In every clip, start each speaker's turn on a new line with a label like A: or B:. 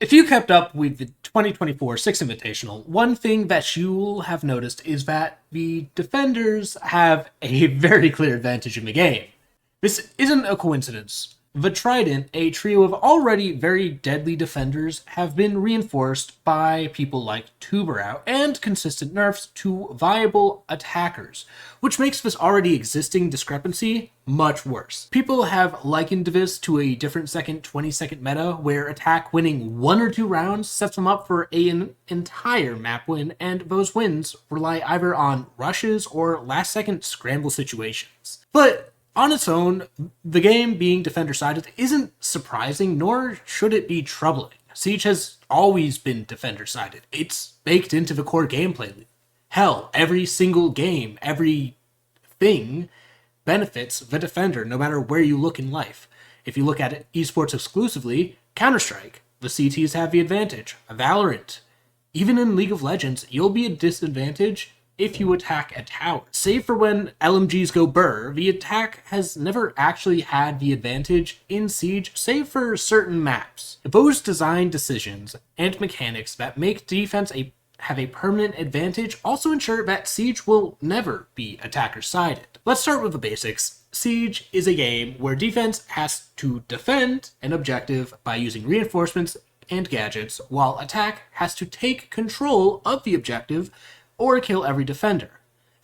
A: If you kept up with the 2024 Six Invitational, one thing that you'll have noticed is that the defenders have a very clear advantage in the game. This isn't a coincidence. The Trident, a trio of already very deadly defenders, have been reinforced by people like Tuberau and consistent nerfs to viable attackers, which makes this already existing discrepancy much worse. People have likened this to a different second 20-second meta where attack winning 1 or 2 rounds sets them up for an entire map win, and those wins rely either on rushes or last-second scramble situations. But on its own, the game being defender-sided isn't surprising, nor should it be troubling. Siege has always been defender-sided. It's baked into the core gameplay. Hell, every single game, every thing benefits the defender, no matter where you look in life. If you look at it esports exclusively, Counter-Strike, the CTs have the advantage. Valorant, even in League of Legends, you'll be at a disadvantage if you attack a tower. Save for when LMGs go burr, the attack has never actually had the advantage in Siege, save for certain maps. Those design decisions and mechanics that make defense have a permanent advantage also ensure that Siege will never be attacker-sided. Let's start with the basics. Siege is a game where defense has to defend an objective by using reinforcements and gadgets, while attack has to take control of the objective or kill every defender.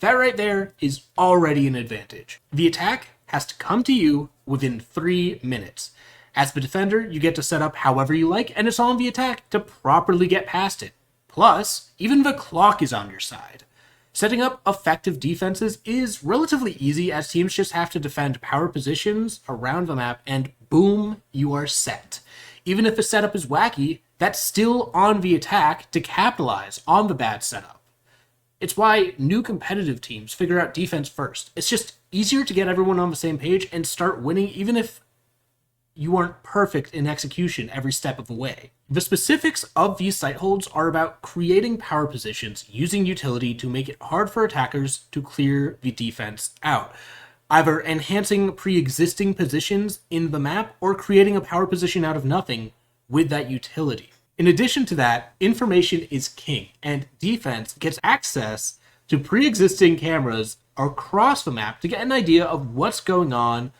A: That right there is already an advantage. The attack has to come to you within 3 minutes. As the defender, you get to set up however you like, and it's on the attack to properly get past it. Plus, even the clock is on your side. Setting up effective defenses is relatively easy, as teams just have to defend power positions around the map, and boom, you are set. Even if the setup is wacky, that's still on the attack to capitalize on the bad setup. It's why new competitive teams figure out defense first. It's just easier to get everyone on the same page and start winning, even if you aren't perfect in execution every step of the way. The specifics of these site holds are about creating power positions using utility to make it hard for attackers to clear the defense out, either enhancing pre-existing positions in the map or creating a power position out of nothing with that utility. In addition to that, information is king, and defense gets access to pre-existing cameras across the map to get an idea of what's going on,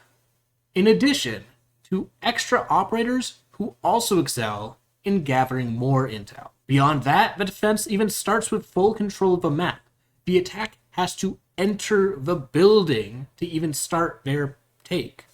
A: in addition to extra operators who also excel in gathering more intel. Beyond that, the defense even starts with full control of the map. The attack has to enter the building to even start their take.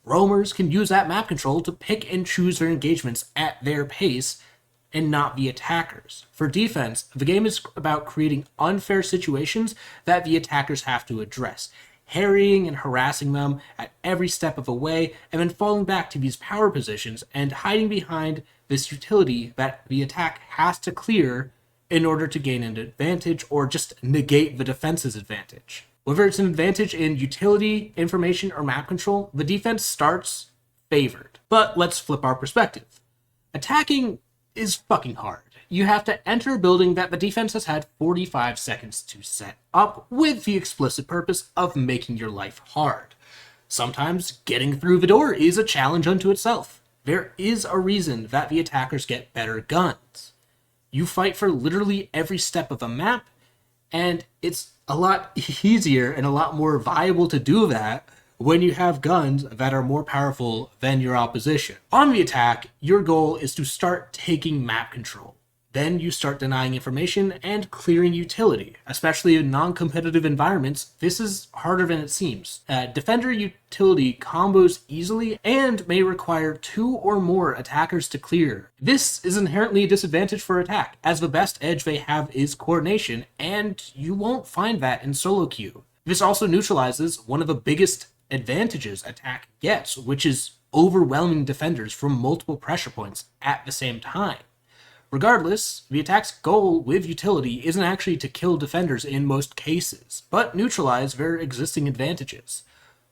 A: Roamers can use that map control to pick and choose their engagements at their pace, and not the attackers. For defense, the game is about creating unfair situations that the attackers have to address, harrying and harassing them at every step of the way, and then falling back to these power positions and hiding behind this utility that the attack has to clear in order to gain an advantage or just negate the defense's advantage. Whether it's an advantage in utility, information, or map control, the defense starts favored. But let's flip our perspective. Attacking is fucking hard. You have to enter a building that the defense has had 45 seconds to set up with the explicit purpose of making your life hard. Sometimes getting through the door is a challenge unto itself. There is a reason that the attackers get better guns. You fight for literally every step of the map, and it's a lot easier and a lot more viable to do that when you have guns that are more powerful than your opposition. On the attack, your goal is to start taking map control. Then you start denying information and clearing utility. Especially in non-competitive environments, this is harder than it seems. Defender utility combos easily and may require 2 or more attackers to clear. This is inherently a disadvantage for attack, as the best edge they have is coordination, and you won't find that in solo queue. This also neutralizes one of the biggest advantages attack gets, which is overwhelming defenders from multiple pressure points at the same time. Regardless, the attack's goal with utility isn't actually to kill defenders in most cases, but neutralize their existing advantages,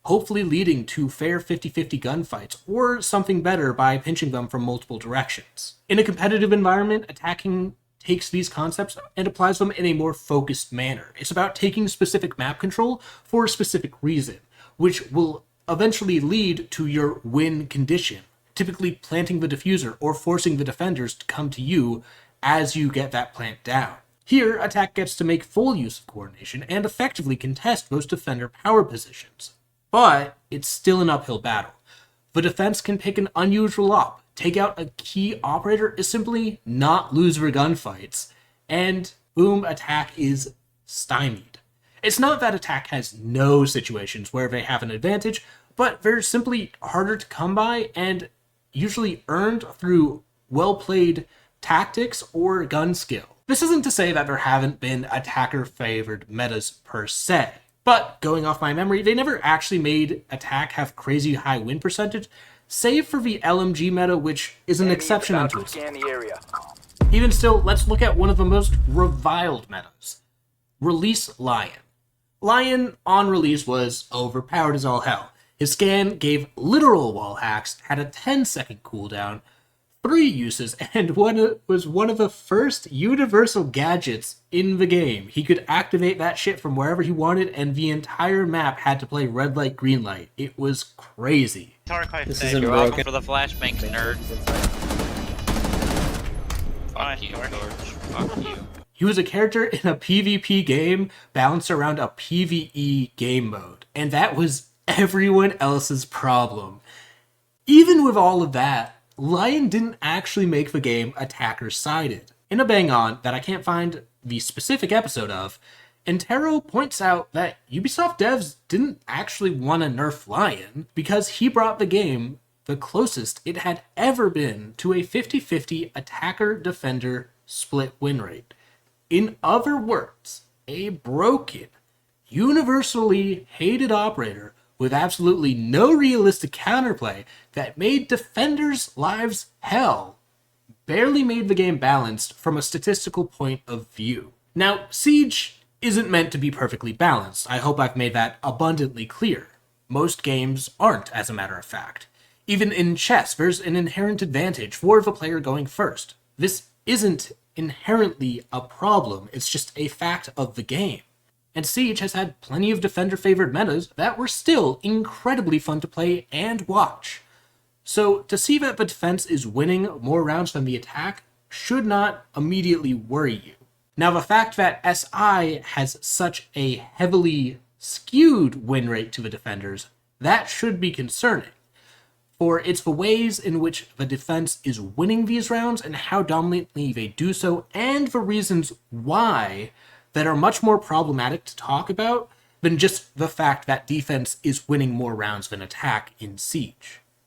A: hopefully leading to fair 50-50 gunfights, or something better by pinching them from multiple directions. In a competitive environment, attacking takes these concepts and applies them in a more focused manner. It's about taking specific map control for a specific reason, which will eventually lead to your win condition. typically planting the diffuser or forcing the defenders to come to you as you get that plant down. Here, attack gets to make full use of coordination and effectively contest most defender power positions. But it's still an uphill battle. The defense can pick an unusual op, take out a key operator, is simply not lose their gunfights, and boom, attack is stymied. It's not that attack has no situations where they have an advantage, but they're simply harder to come by and usually earned through well-played tactics or gun skill. This isn't to say that there haven't been attacker-favored metas per se, but going off my memory, they never actually made attack have crazy high win percentage, save for the LMG meta, which is an exception unto itself. Even still, let's look at one of the most reviled metas. Release Lion. Lion on release was overpowered as all hell. His scan gave literal wall hacks, had a 10-second cooldown, 3 uses, and was one of the first universal gadgets in the game. He could activate that shit from wherever he wanted, and the entire map had to play red light, green light. It was crazy.
B: This isn't broken. For the flashbangs, nerd. Fuck you, George. Fuck you.
A: He was a character in a PvP game balanced around a PvE game mode, and that was everyone else's problem. Even with all of that, Lion didn't actually make the game attacker-sided. In a bang-on that I can't find the specific episode of, Entero points out that Ubisoft devs didn't actually want to nerf Lion because he brought the game the closest it had ever been to a 50-50 attacker-defender split win rate. In other words, a broken, universally hated operator with absolutely no realistic counterplay that made defenders' lives hell barely made the game balanced from a statistical point of view. Now, Siege isn't meant to be perfectly balanced. I hope I've made that abundantly clear. Most games aren't, as a matter of fact. Even in chess, there's an inherent advantage for the player going first. This isn't inherently a problem, it's just a fact of the game. And Siege has had plenty of defender-favored metas that were still incredibly fun to play and watch. So to see that the defense is winning more rounds than the attack should not immediately worry you. Now, the fact that SI has such a heavily skewed win rate to the defenders, that should be concerning. For it's the ways in which the defense is winning these rounds and how dominantly they do so, and the reasons why, that are much more problematic to talk about than just the fact that defense is winning more rounds than attack in Siege.